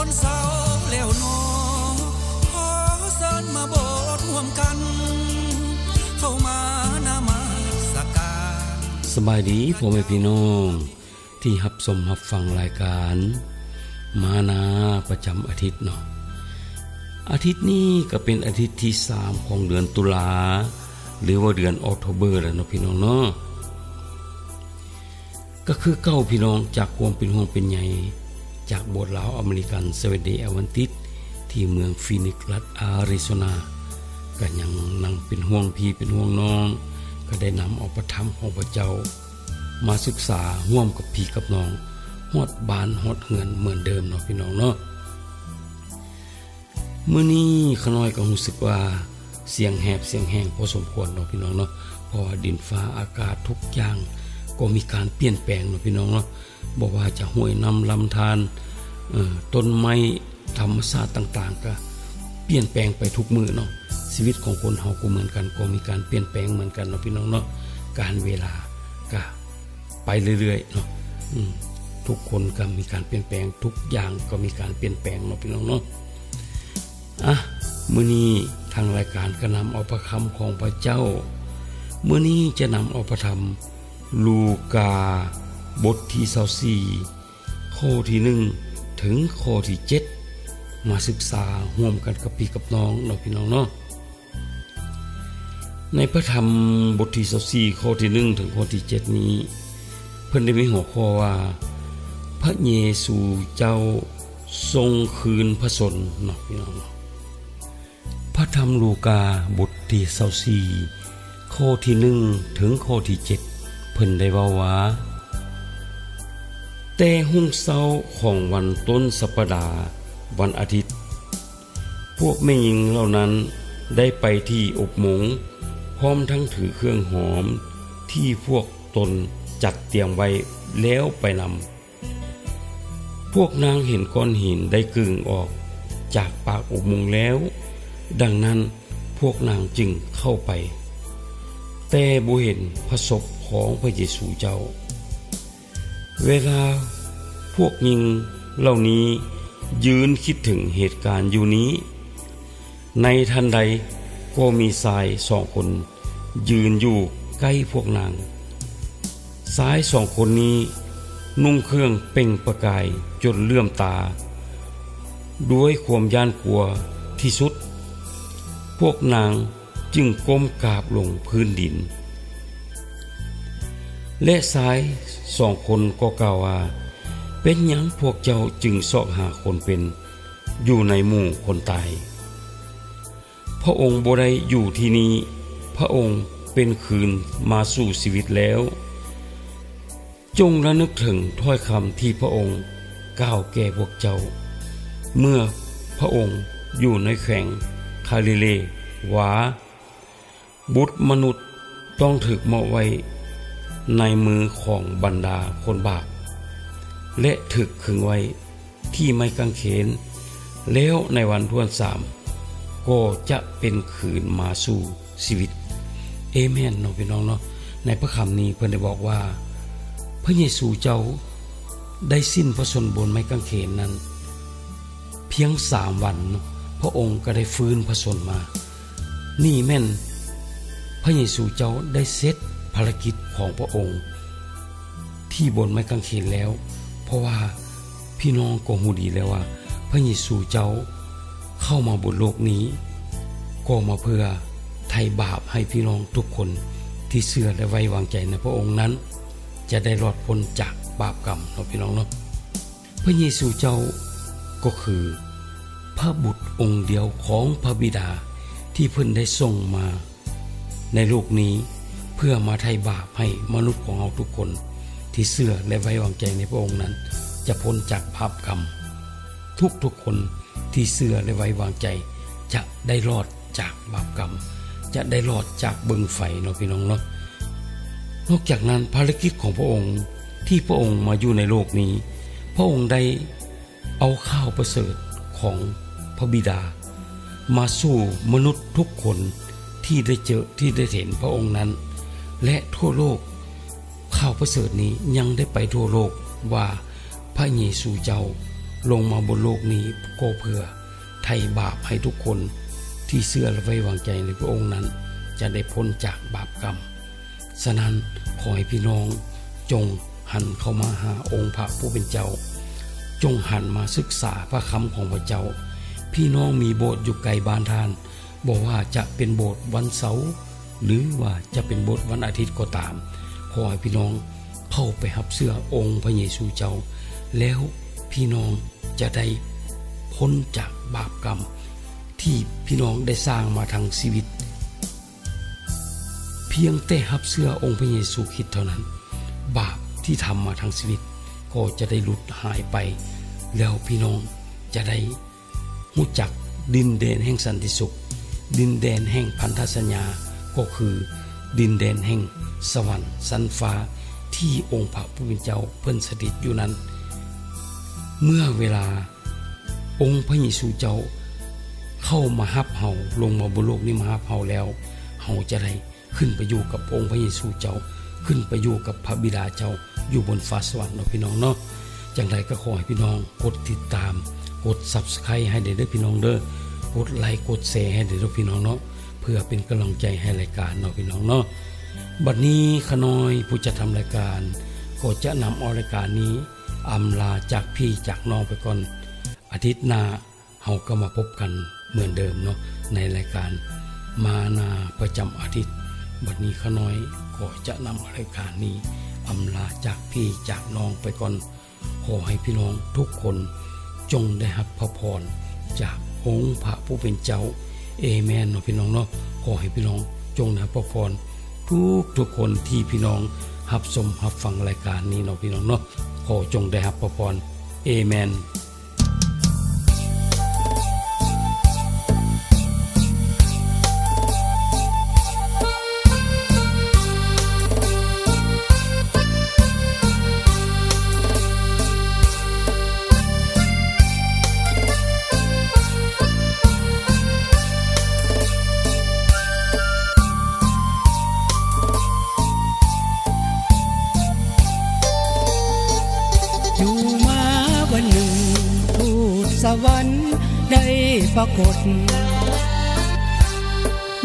นเสาแล้วนอขอเสิญมาโบสถ์ร่วมกันเข้ามานามาสการสบายดีพ่อแม่พี่น้องที่รับชมรับฟังรายการมานาประจำอาทิตย์เนาะอาทิตย์นี้ก็เป็นอาทิตย์ที่3ของเดือนตุลาหรือว่าเดือนออกโทเบอร์แล้วเนาะพี่น้องเนาะก็คือเก้าพี่น้องจากความเป็นห่วงเป็นใยจากโบสถ์ลาวอเมริกันเซเวนเดย์แอดเวนทิสต์ที่เมืองฟีนิกซ์รัฐอาริโซนาก็ยังนั่งเป็นห่วงพี่เป็นห่วงน้องก็ได้นำเอาพระธรรมของพระเจ้ามาศึกษาร่วมกับพี่กับน้องฮอดบ้านฮอดเฮือนเหมือนเดิมเนาะพี่น้องเนาะมื้อนี้ขน้อยก็รู้สึกว่าเสียงแหบเสียงแห้งพอสมควรเนาะพี่น้องเนาะเพราะว่าดินฟ้าอากาศทุกอย่างก็มีการเปลี่ยนแปลงเนาะพี่น้องเนาะบ่ว่าจะห้วยน้ำลำธารต้นไม้ธรรมชาติต่างๆก็เปลี่ยนแปลงไปทุกมื้อเนาะชีวิตของคนเฮาก็เหมือนกันก็มีการเปลี่ยนแปลงเหมือนกันเนาะพี่น้องเนาะการเวลาก็ไปเรื่อยๆเนาะทุกคนก็มีการเปลี่ยนแปลงทุกอย่างก็มีการเปลี่ยนแปลงเนาะพี่น้องเนาะมื้อนี้ทางรายการก็นำเอาพระคำของพระเจ้ามื้อนี้จะนำเอาพระธรรมลูกาบทที่24ข้อที่1ถึงข้อที่7มาศึกษาร่วมกันกับพี่กับน้องเนาะพี่น้องเนาะในพระธรรมบทที่24ข้อที่1ถึงข้อที่7นี้เพิ่นได้มีหัวข้อว่าพระเยซูเจ้าทรงคืนพระชนเนาะพี่น้องพระธรรมลูกาบทที่24ข้อที่1ถึงข้อที่7เพิ่นได้เว้าว่าแต่รุ่งเช้าของวันต้นสัปดาห์วันอาทิตย์พวกแม่หญิงเหล่านั้นได้ไปที่อบหมงพร้อมทั้งถือเครื่องหอมที่พวกตนจัดเตรียมไว้แล้วไปนำพวกนางเห็นก้อนหินได้กึ่งออกจากปากอบหมงแล้วดังนั้นพวกนางจึงเข้าไปแต่บ่เห็นพระศพของพระเยซูเจ้าเวลาพวกหญิงเหล่านี้ยืนคิดถึงเหตุการณ์อยู่นี้ในทันใดก็มีชาย2 คนยืนอยู่ใกล้พวกนางชาย2 คนนี้นุ่งเครื่องเปล่งประกายจนเลื่อมตาด้วยความย้านกลัวที่สุดพวกนางจึงก้มกราบลงพื้นดินและชาย2 คนก็กล่าวว่าเป็นหยังพวกเจ้าจึงเสาะหาคนเป็นอยู่ในหมู่คนตายพระองค์บ่ได้อยู่ที่นี้พระองค์เป็นคืนมาสู่ชีวิตแล้วจงระลึกถึงถ้อยคำที่พระองค์กล่าวแก่พวกเจ้าเมื่อพระองค์อยู่ในแขวงคาลิเลว่าบุตรมนุษย์ต้องถูกมอบไว้ในมือของบรรดาคนบาปและถูกขึงไว้ที่ไม้กางเขนแล้วในวันทวน3ก็จะเป็นคืนมาสู่ชีวิตเอเมนเนาะพี่น้องเนาะในพระคำนี้เพิ่นได้บอกว่าพระเยซูเจ้าได้สิ้นพระชนม์บนไม้กางเขนนั้นเพียง3 วันพระองค์ก็ได้ฟื้นพระชนม์มานี่แม่นพระเยซูเจ้าได้เสร็จภารกิจของพระองค์ที่บนไม้กางเขนแล้วเพราะว่าพี่น้องก็รู้ดีแล้วว่าพระเยซูเจ้าเข้ามาบนโลกนี้ก็มาเพื่อไถ่บาปให้พี่น้องทุกคนที่เชื่อและไว้วางใจในพระองค์นั้นจะได้รอดพ้นจากบาปกรรมเนาะพี่น้องเนาะพระเยซูเจ้าก็คือพระบุตรองค์เดียวของพระบิดาที่เพิ่นได้ส่งมาในโลกนี้เพื่อมาไถ่บาปให้มนุษย์ของเราทุกคนที่เชื่อและไว้วางใจในพระองค์นั้นจะพ้นจากบาปกรรมทุกคนที่เชื่อและไว้วางใจจะได้รอดจากบาปกรรมจะได้รอดจากบึงไฟเนาะพี่น้องเนาะนอกจากนั้นภารกิจของพระองค์ที่พระองค์มาอยู่ในโลกนี้พระองค์ได้เอาข้าวประเสริฐของพระบิดามาสู่มนุษย์ทุกคนที่ได้เจอที่ได้เห็นพระองค์นั้นและทั่วโลกข้าวประเสริฐนี้ยังได้ไปทั่วโลกว่าพระเยซูเจ้า ลงมาบนโลกนี้ก็เพื่อไถ่บาปให้ทุกคนที่เชื่อและไว้วางใจในพระองค์นั้นจะได้พ้นจากบาปกรรมฉะนั้นขอให้พี่น้องจงหันเข้ามาหาองค์พระผู้เป็นเจ้าจงหันมาศึกษาพระคำของพระเจ้าพี่น้องมีโบสถ์อยู่ไกลบ้านท่านบอกว่าจะเป็นโบสถ์วันเสาร์หรือว่าจะเป็นโบสถ์วันอาทิตย์ก็ตามขอให้พี่น้องเข้าไปรับเสื้อองค์พระเยซูเจ้าแล้วพี่น้องจะได้พ้นจากบาปกรรมที่พี่น้องได้สร้างมาทางชีวิตเพียงแต่รับเสื้อองค์พระเยซูคริสต์เท่านั้นบาปที่ทำมาทางชีวิตก็จะได้หลุดหายไปแล้วพี่น้องจะได้รู้จักดินแดนแห่งสันติสุขดินแดนแห่งพันธสัญญาก็คือดินแดนแห่งสวรรค์สันฟ้าที่องค์พระผู้เป็นเจ้าเพิ่นสถิตอยู่นั้นเมื่อเวลาองค์พระเยซูเจ้าเข้ามารับเฮาลงมาบนโลกนี้มารับเฮาแล้วเฮาจะได้ขึ้นไปอยู่กับองค์พระเยซูเจ้าขึ้นไปอยู่กับพระบิดาเจ้าอยู่บนฟ้าสวรรค์เนาะพี่น้องเนาะจังไดก็ขอให้พี่น้องกดติดตามกด Subscribe ให้เด้อพี่น้องเด้อกดไลค์กดแชร์ให้เด้อพี่น้องเนาะเพื่อเป็นกำลังใจให้รายการเนาะพี่น้องเนาะบัดนี้ขน้อยผู้จะทำรายการก็จะนำเอารายการนี้อำลาจากพี่จากน้องไปก่อนอาทิตย์หน้าเฮาก็มาพบกันเหมือนเดิมเนาะในรายการมานาประจำอาทิตย์บัดนี้ขน้อยก็จะนำรายการนี้อำลาจากพี่จากน้องไปก่อนขอให้พี่น้องทุกคนจงได้รับพระพรจากองค์พระผู้เป็นเจ้าเอเมนเนาะพี่น้องเนาะขอให้พี่น้องจงได้รับพระพรทุกคนที่พี่น้องรับชมรับฟังรายการนี้เนาะพี่น้องเนาะขอจงได้รับพระพรเอเมนสวรรค์ได้ปรากฏ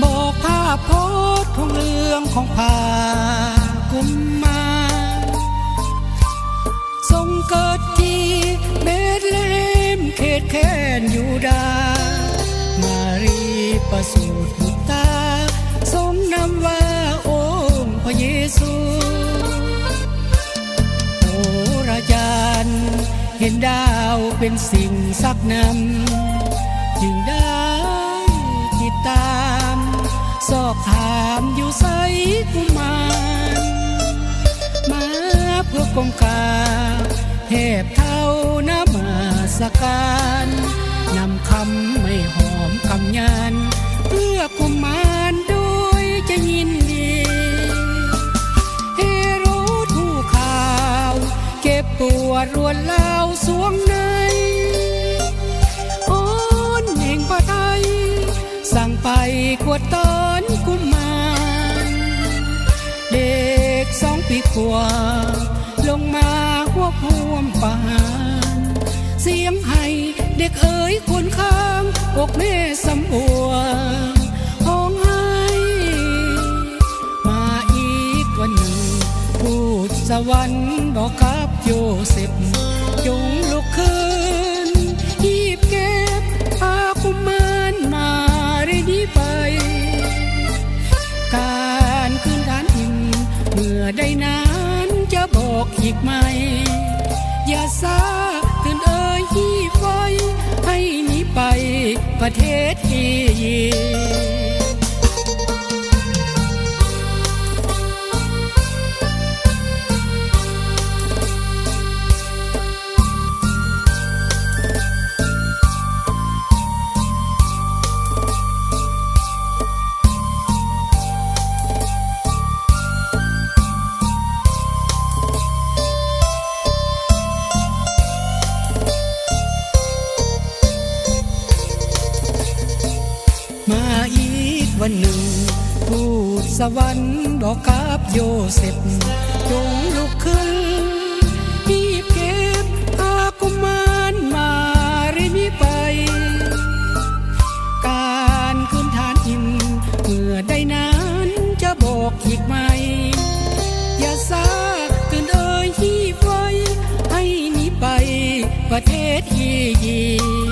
บอกภาพโพสต์ของเรื่องของพากุมมารทรงเกิดที่เบธเลมเขตแค้นยูดาห์มารีประสูติบุตรตาทรงนำว่าองค์พระเยซูโอราจารย์เห็นดาวเป็นสิ่งสักนำจึงได้ติดตามสอบถามอยู่ไสกุมารมาเพื่อกรมกราบเทพเท่านามาสการนำคำไม่หอมคำยานเพื่อกุมารโดยจะยินดีเฮโรดผู้ข่าวเก็บปวดรวนเล่าสวงในอ้อนแห่งพระทัยสั่งไปขวดตอนกุมารเด็ก2 ปีกว่าลงมาหัวพวมปานเสียงไห้เด็กเอ๋ยควรข้างอกแม่สำบัวห้องไห้มาอีกวันหนึ่งพูดสวรรค์บอกกับโยเซฟจงลุกขึ้นหีบเก็บพากุมารมาได้ดีไปการคืนฐานหินเมื่อได้นั้นจะบอกอีกไหมอย่าซาตื่นเอ่ยหีบไว้ให้หนีไปประเทศอียิปต์มาอีกวันหนึ่งทูตสวรรค์บอกกับโยเซฟจงลุกขึ้นรีบเก็บพากุมารมา ประเทศอียิปต์